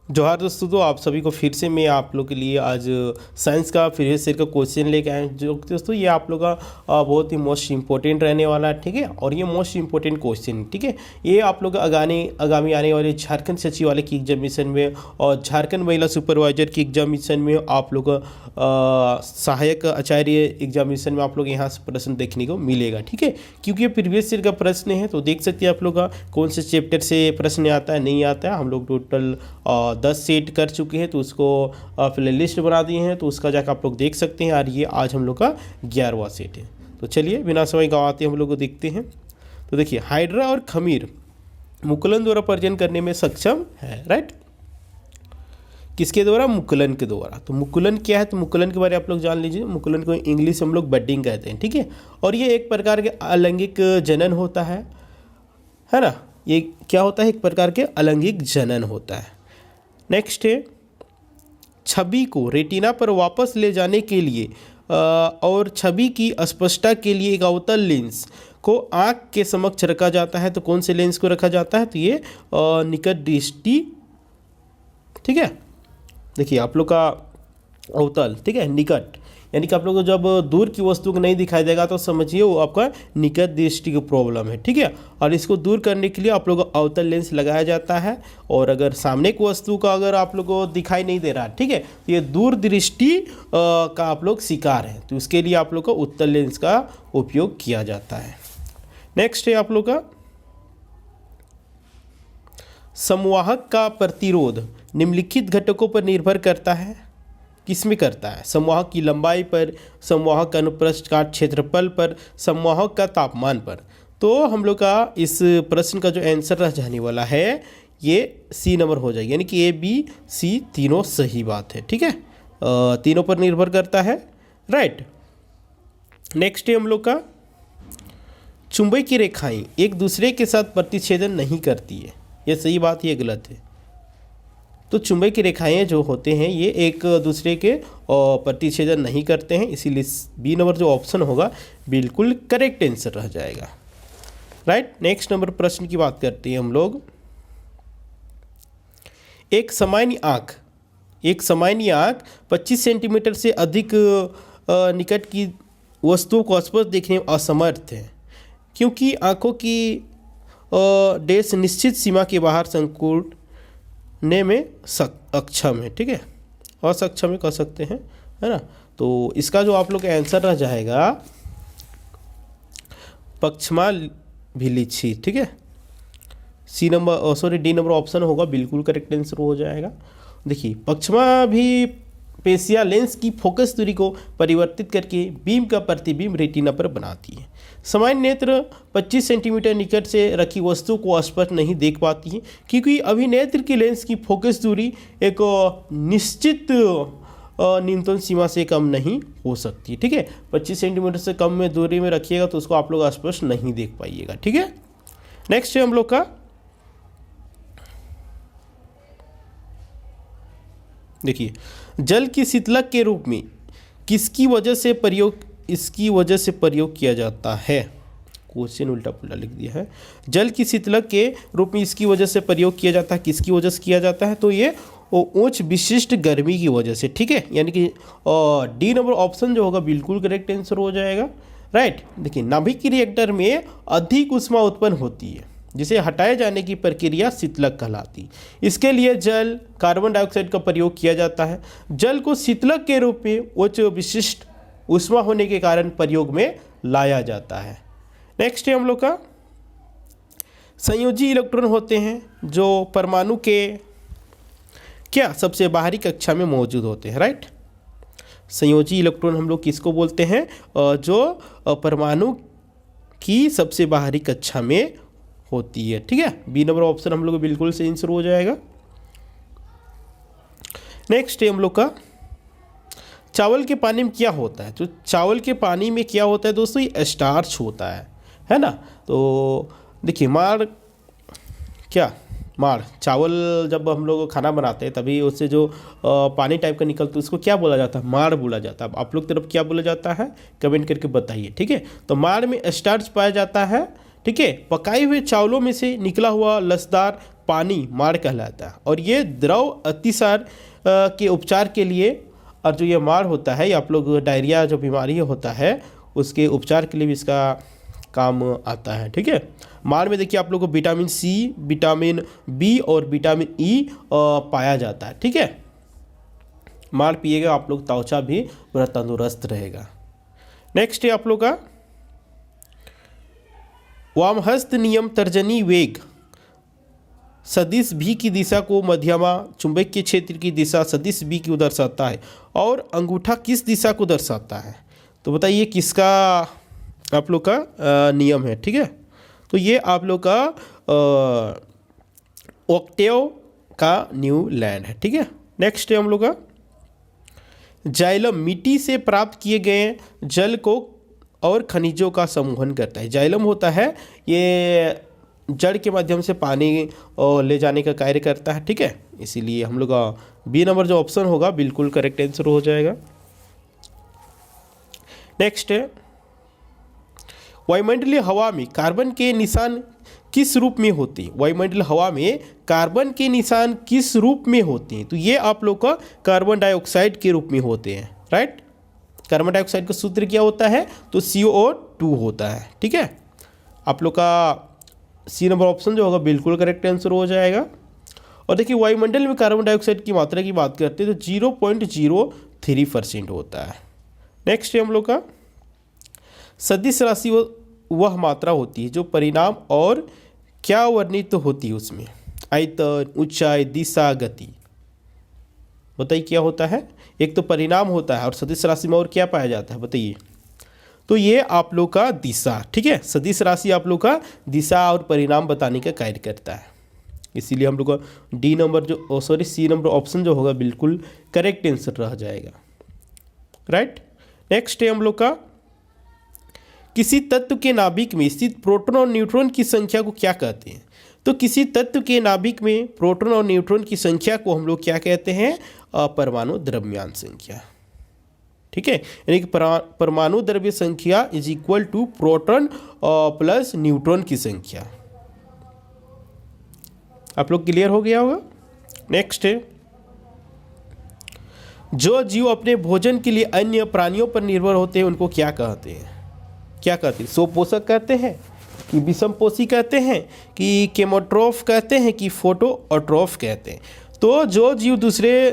जोहार दोस्तों। तो आप सभी को फिर से मैं आप लोग के लिए आज साइंस का प्रीवियस ईयर का क्वेश्चन लेके आए हैं, जो कि दोस्तों ये आप लोग का बहुत ही मोस्ट इंपॉर्टेंट रहने वाला है। ठीक है, और ये मोस्ट इंपॉर्टेंट क्वेश्चन, ठीक है, ये आप लोग आगामी आने वाले झारखंड सचिवालय की एग्जामिनेशन में और झारखंड महिला सुपरवाइजर की एग्जामिनेशन में आप लोग सहायक आचार्य एग्जामिनेशन में आप लोग यहाँ से प्रश्न देखने को मिलेगा। ठीक है, क्योंकि ये प्रीवियस ईयर का प्रश्न है, तो देख सकते हैं आप लोग का कौन से चैप्टर से प्रश्न आता है नहीं आता है। हम लोग टोटल 10 सेट कर चुके हैं, तो उसको प्ले लिस्ट बना दिए हैं, तो उसका जाकर आप लोग देख सकते हैं। और ये आज हम लोग का 11वां सेट है। तो चलिए बिना समय गंवाते हम लोग को देखते हैं। तो देखिए, हाइड्रा और खमीर मुकुलन द्वारा प्रजनन करने में सक्षम है, राइट। किसके द्वारा? मुकुलन के द्वारा। तो मुकुलन क्या है? तो मुकुलन के बारे में आप लोग जान लीजिए। मुकुलन को इंग्लिश हम लोग बडिंग कहते हैं, ठीक है। और ये एक प्रकार के अलैंगिक जनन होता है ना। ये क्या होता है? एक प्रकार के अलैंगिक जनन होता है। नेक्स्ट है, छवि को रेटिना पर वापस ले जाने के लिए और छवि की स्पष्टता के लिए एक अवतल लेंस को आँख के समक्ष रखा जाता है। तो कौन से लेंस को रखा जाता है? तो ये निकट दृष्टि, ठीक है। देखिए आप लोग का अवतल, ठीक है, निकट, यानी कि आप लोग को जब दूर की वस्तु को नहीं दिखाई देगा तो समझिए वो आपका निकट दृष्टि की प्रॉब्लम है, ठीक है। और इसको दूर करने के लिए आप लोग को अवतल लेंस लगाया जाता है। और अगर सामने की वस्तु का अगर आप लोग को दिखाई नहीं दे रहा, ठीक है, तो ये दूर दृष्टि का आप लोग शिकार हैं, तो उसके लिए आप लोग को उत्तल लेंस का उपयोग किया जाता है। नेक्स्ट है आप लोग का संवाहक का प्रतिरोध निम्नलिखित घटकों पर निर्भर करता है। किस में करता है? संवाहक की लंबाई पर, संवाहक का अनुप्रस्थ काट क्षेत्रफल पर, संवाहक का तापमान पर। तो हम लोग का इस प्रश्न का जो आंसर रह जाने वाला है ये सी नंबर हो जाएगी, यानी कि ए बी सी तीनों सही बात है, ठीक है। तीनों पर निर्भर करता है, राइट। नेक्स्ट है हम लोग का चुंबकीय की रेखाएं एक दूसरे के साथ प्रतिच्छेदन नहीं करती है। ये सही बात, ये गलत है। तो चुंबकीय की रेखाएं जो होते हैं ये एक दूसरे के प्रतिच्छेदन नहीं करते हैं, इसीलिए बी नंबर जो ऑप्शन होगा बिल्कुल करेक्ट आंसर रह जाएगा, राइट। नेक्स्ट नंबर प्रश्न की बात करते हैं हम लोग। एक सामान्य आँख 25 सेंटीमीटर से अधिक निकट की वस्तुओं को स्पष्ट देखने में असमर्थ है, क्योंकि आँखों की डैश निश्चित सीमा के बाहर संकुड़ने में अक्षम है, ठीक है, असक्षम है कह सकते हैं, है ना। तो इसका जो आप लोग का आंसर रह जाएगा पक्षमाभिलिछी, ठीक है। डी नंबर ऑप्शन होगा बिल्कुल करेक्ट आंसर हो जाएगा। देखिए, पक्षमाभिपेशिया लेंस की फोकस दूरी को परिवर्तित करके बीम का प्रतिबिंब रेटिना पर बनाती है। सामान्य नेत्र 25 सेंटीमीटर निकट से रखी वस्तु को स्पष्ट नहीं देख पाती है, क्योंकि अभिनेत्र की लेंस की फोकस दूरी एक निश्चित न्यूनतम सीमा से कम नहीं हो सकती, ठीक है। 25 सेंटीमीटर से कम में दूरी में रखिएगा तो उसको आप लोग स्पष्ट नहीं देख पाइएगा, ठीक है। नेक्स्ट है हम लोग का, देखिए, जल की शीतलक के रूप में इसकी वजह से प्रयोग किया जाता है। क्वेश्चन उल्टा पुल्टा लिख दिया है। जल की शीतलक के रूप में इसकी वजह से प्रयोग किया जाता है। किसकी वजह से किया जाता है? तो ये उच्च विशिष्ट गर्मी की वजह से, ठीक है, यानी कि डी नंबर ऑप्शन जो होगा बिल्कुल करेक्ट आंसर हो जाएगा, राइट। देखिए, नाभिक रिएक्टर में अधिक ऊष्मा उत्पन्न होती है, जिसे हटाए जाने की प्रक्रिया शीतलक कहलाती। इसके लिए जल, कार्बन डाइऑक्साइड का प्रयोग किया जाता है। जल को शीतलक के रूप में उच्च विशिष्ट ऊष्मा होने के कारण प्रयोग में लाया जाता है। नेक्स्ट है हम लोग का संयोजी इलेक्ट्रॉन होते हैं जो परमाणु के क्या सबसे बाहरी कक्षा में मौजूद होते हैं, राइट। संयोजी इलेक्ट्रॉन हम लोग किसको बोलते हैं? जो परमाणु की सबसे बाहरी कक्षा में होती है, ठीक है। बी नंबर ऑप्शन हम लोग बिल्कुल सही आंसर हो जाएगा। नेक्स्ट है हम लोग का चावल के पानी में क्या होता है? तो चावल के पानी में क्या होता है दोस्तों? ये स्टार्च होता है ना। तो देखिए, माड़ चावल जब हम लोग खाना बनाते हैं तभी उससे जो पानी टाइप का निकलता है उसको क्या बोला जाता है? माड़ बोला जाता है। आप लोग तरफ क्या बोला जाता है? कमेंट करके बताइए, ठीक है। तो माड़ में स्टार्च पाया जाता है, ठीक है। पकाए हुए चावलों में से निकला हुआ लसदार पानी माड़ कहलाता है। और ये द्रव अतिसार के उपचार के लिए, और जो ये माड़ होता है, ये आप लोग डायरिया जो बीमारी होता है उसके उपचार के लिए भी इसका काम आता है। ठीक है, माड़ में देखिए आप लोग को विटामिन सी, विटामिन बी और विटामिन ई पाया जाता है। ठीक है, माड़ पिएगा आप लोग, त्वचा भी पूरा तंदुरुस्त रहेगा। नेक्स्ट है आप लोग का वामहस्त नियम तर्जनी वेग सदिश भी की दिशा को मध्यमा चुंबकीय क्षेत्र की दिशा सदिश भी की दर्शाता है, और अंगूठा किस दिशा को दर्शाता है? तो बताइए किसका आप लोग का नियम है। ठीक है, तो ये आप लोग का ऑक्टेव का न्यूलैंड है। ठीक है, नेक्स्ट है हम लोग का जाइलम मिट्टी से प्राप्त किए गए जल को और खनिजों का समूहन करता है। जाइलम होता है ये जड़ के माध्यम से पानी ले जाने का कार्य करता है। ठीक है, इसीलिए हम लोग का बी नंबर जो ऑप्शन होगा बिल्कुल करेक्ट आंसर हो जाएगा। नेक्स्ट है वायुमंडलीय हवा में कार्बन के निशान किस रूप में होते हैं? वायुमंडलीय हवा में कार्बन के निशान किस रूप में होते हैं? तो ये आप लोग का कार्बन डाइऑक्साइड के रूप में होते हैं। राइट, कार्बन डाइऑक्साइड का सूत्र क्या होता है? तो CO2 होता है। ठीक है, आप लोग का सी नंबर ऑप्शन जो होगा बिल्कुल करेक्ट आंसर हो जाएगा। और देखिए वायुमंडल में कार्बन डाइऑक्साइड की मात्रा की बात करते हैं तो 0.03% होता है। नेक्स्ट है हम लोग का सदिश राशि वह मात्रा होती है जो परिणाम और क्या वर्णित तो होती है उसमें? आयतन, ऊंचाई, दिशा, गति। बताइए क्या होता है? एक तो परिणाम होता है और सदिश राशि में और क्या पाया जाता है बताइए? तो ये आप लोग का दिशा। ठीक है, सदिश राशि आप लोग का दिशा और परिणाम बताने का कार्य करता है। इसीलिए हम लोग का डी नंबर जो सी नंबर ऑप्शन जो होगा बिल्कुल करेक्ट आंसर रह जाएगा। राइट, नेक्स्ट है हम लोग का किसी तत्व के नाभिक में स्थित प्रोटॉन और न्यूट्रॉन की संख्या को क्या कहते हैं? तो किसी तत्व के नाभिक में प्रोटॉन और न्यूट्रॉन की संख्या को हम लोग क्या कहते हैं? परमाणु द्रव्यमान संख्या। ठीक है, यानी कि परमाणु द्रव्य संख्या is equal to proton plus neutron की संख्या। आप लोग क्लियर हो गया होगा। नेक्स्ट है जो जीव अपने भोजन के लिए अन्य प्राणियों पर निर्भर होते हैं उनको क्या कहते हैं? क्या कहते हैं? स्वपोषक कहते हैं कि विषमपोषी कहते हैं कि केमोट्रोफ कहते हैं कि फोटोऑट्रोफ कहते हैं? तो जो जीव दूसरे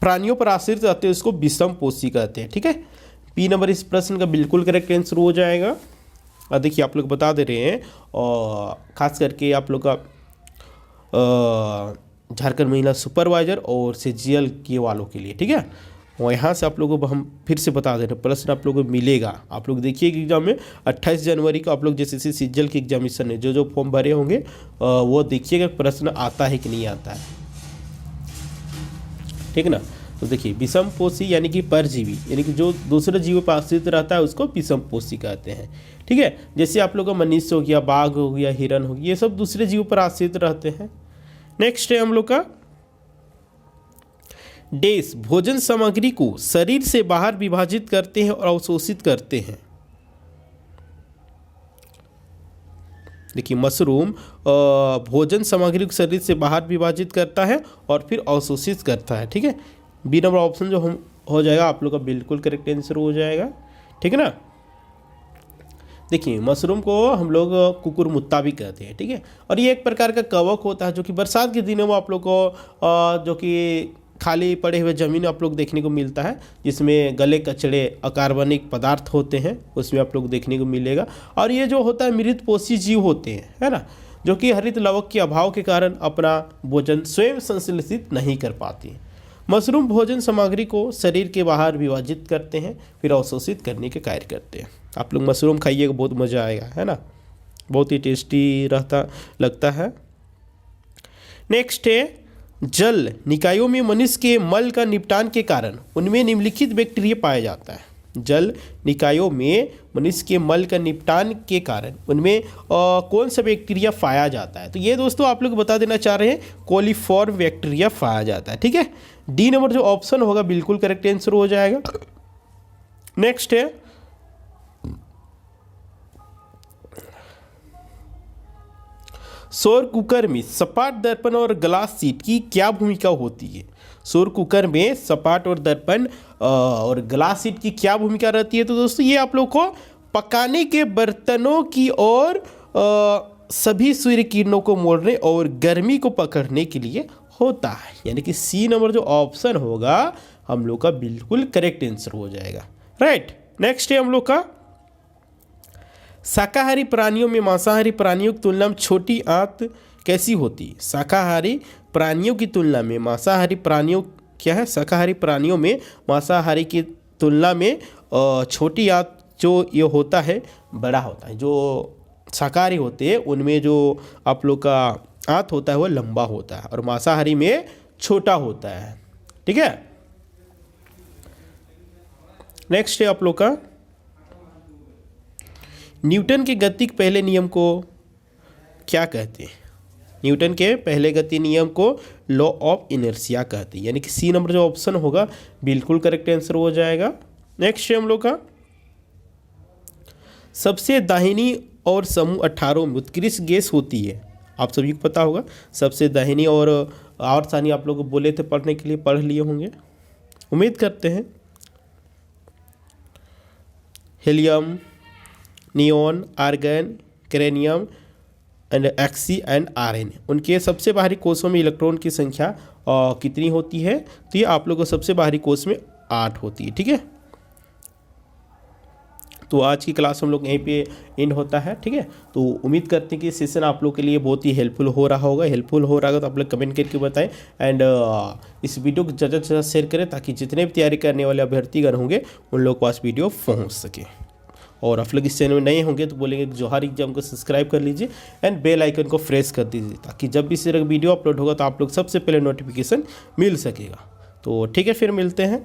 प्राणियों पर आश्रित रहते हैं उसको विषमपोषी कहते हैं। ठीक है, बी नंबर इस प्रश्न का बिल्कुल करेक्ट आंसर हो जाएगा। और देखिए आप लोग बता दे रहे हैं, और खास करके आप लोग का झारखंड महिला सुपरवाइजर और CGL के वालों के लिए। ठीक है, और यहाँ से आप लोगों को हम फिर से बता दे रहे हैं प्रश्न आप लोगों को मिलेगा। आप लोग देखिए एग्जाम में 28 जनवरी को आप लोग जैसे CGL की एग्जामिनेशन है, जो फॉर्म भरे होंगे वो देखिएगा प्रश्न आता है कि नहीं आता है। ठीक ना, तो देखिए विषमपोषी यानी कि परजीवी, यानी कि जो दूसरे जीवों पर आश्रित रहता है उसको विषमपोषी कहते हैं। ठीक है, जैसे आप लोग का मनुष्य हो गया, बाघ हो गया, हिरन हो गया, ये सब दूसरे जीवों पर आश्रित रहते हैं। नेक्स्ट है हम लोग का डेस भोजन सामग्री को शरीर से बाहर विभाजित करते हैं और अवशोषित करते हैं। देखिए मशरूम भोजन सामग्री को शरीर से बाहर विभाजित करता है और फिर अवशोषित करता है। ठीक है, बी नंबर ऑप्शन जो हम हो जाएगा आप लोग का बिल्कुल करेक्ट आंसर हो जाएगा। ठीक है ना, देखिए मशरूम को हम लोग कुकुरमुत्ता भी कहते हैं। ठीक है, और ये एक प्रकार का कवक होता है जो कि बरसात के दिनों में आप लोग को जो कि खाली पड़े हुए ज़मीन आप लोग देखने को मिलता है, जिसमें गले कचड़े अकार्बनिक पदार्थ होते हैं, उसमें आप लोग देखने को मिलेगा। और ये जो होता है मृतपोषी जीव होते हैं, है ना, जो कि हरित लवक के अभाव के कारण अपना भोजन स्वयं संश्लेषित नहीं कर पाती हैं। मशरूम भोजन सामग्री को शरीर के बाहर विभाजित करते हैं फिर अवशोषित करने के कार्य करते हैं। आप लोग मशरूम खाइएगा, बहुत मज़ा आएगा, है ना, बहुत ही टेस्टी लगता है। नेक्स्ट है जल निकायों में मनुष्य के मल का निपटान के कारण उनमें निम्नलिखित बैक्टीरिया पाया जाता है। जल निकायों में मनुष्य के मल का निपटान के कारण उनमें कौन सा बैक्टीरिया पाया जाता है? तो ये दोस्तों आप लोग बता देना चाह रहे हैं कोलीफॉर्म बैक्टीरिया पाया जाता है। ठीक है, डी नंबर जो ऑप्शन होगा बिल्कुल करेक्ट आंसर हो जाएगा। नेक्स्ट है सौर कुकर में सपाट दर्पण और ग्लास शीट की क्या भूमिका होती है? सौर कुकर में सपाट और दर्पण और ग्लास शीट की क्या भूमिका रहती है? तो दोस्तों ये आप लोग को पकाने के बर्तनों की और सभी सूर्य किरणों को मोड़ने और गर्मी को पकड़ने के लिए होता है। यानी कि सी नंबर जो ऑप्शन होगा हम लोग का बिल्कुल करेक्ट आंसर हो जाएगा। राइट, नेक्स्ट है हम लोग का शाकाहारी प्राणियों में मांसाहारी प्राणियों की तुलना में छोटी आंत कैसी होती है? शाकाहारी प्राणियों की तुलना में मांसाहारी प्राणियों क्या है? शाकाहारी प्राणियों में मांसाहारी की तुलना में छोटी आंत जो ये होता है बड़ा होता है। जो शाकाहारी होते हैं उनमें जो आप लोग का आंत होता है वो लंबा होता है और मांसाहारी में छोटा होता है। ठीक है, नेक्स्ट है आप लोग का न्यूटन के गति के पहले नियम को क्या कहते हैं? न्यूटन के पहले गति नियम को लॉ ऑफ इनर्शिया कहते हैं। यानी कि सी नंबर जो ऑप्शन होगा बिल्कुल करेक्ट आंसर हो जाएगा। नेक्स्ट है हम लोग का सबसे दाहिनी और समूह 18 में उत्कृष्ट गैस होती है। आप सभी को पता होगा सबसे दाहिनी और सानी आप लोग बोले थे पढ़ने के लिए, पढ़ लिए होंगे उम्मीद करते हैं। हीलियम, नियोन, आर्गन, क्रेनियम एंड एक्सी एंड आरएन। उनके सबसे बाहरी कोषों में इलेक्ट्रॉन की संख्या कितनी होती है? तो ये आप लोगों को सबसे बाहरी कोष में 8 होती है। ठीक है, तो आज की क्लास हम लोग यहीं पे एंड होता है। ठीक है, तो उम्मीद करते हैं कि सेशन आप लोग के लिए बहुत ही हेल्पफुल हो रहा होगा। तो आप लोग कमेंट करके बताएं एंड इस वीडियो को ज़्यादा से ज़्यादा शेयर करें ताकि जितने भी तैयारी करने वाले अभ्यर्थीगण होंगे उन लोग के पास वीडियो पहुंच सके। और आप लोग इस चैनल में नए होंगे तो बोलेंगे जोहार एग्जाम को सब्सक्राइब कर लीजिए एंड बेल आइकन को प्रेस कर दीजिए ताकि जब भी इस तरह का वीडियो अपलोड होगा तो आप लोग सबसे पहले नोटिफिकेशन मिल सकेगा। तो ठीक है, फिर मिलते हैं।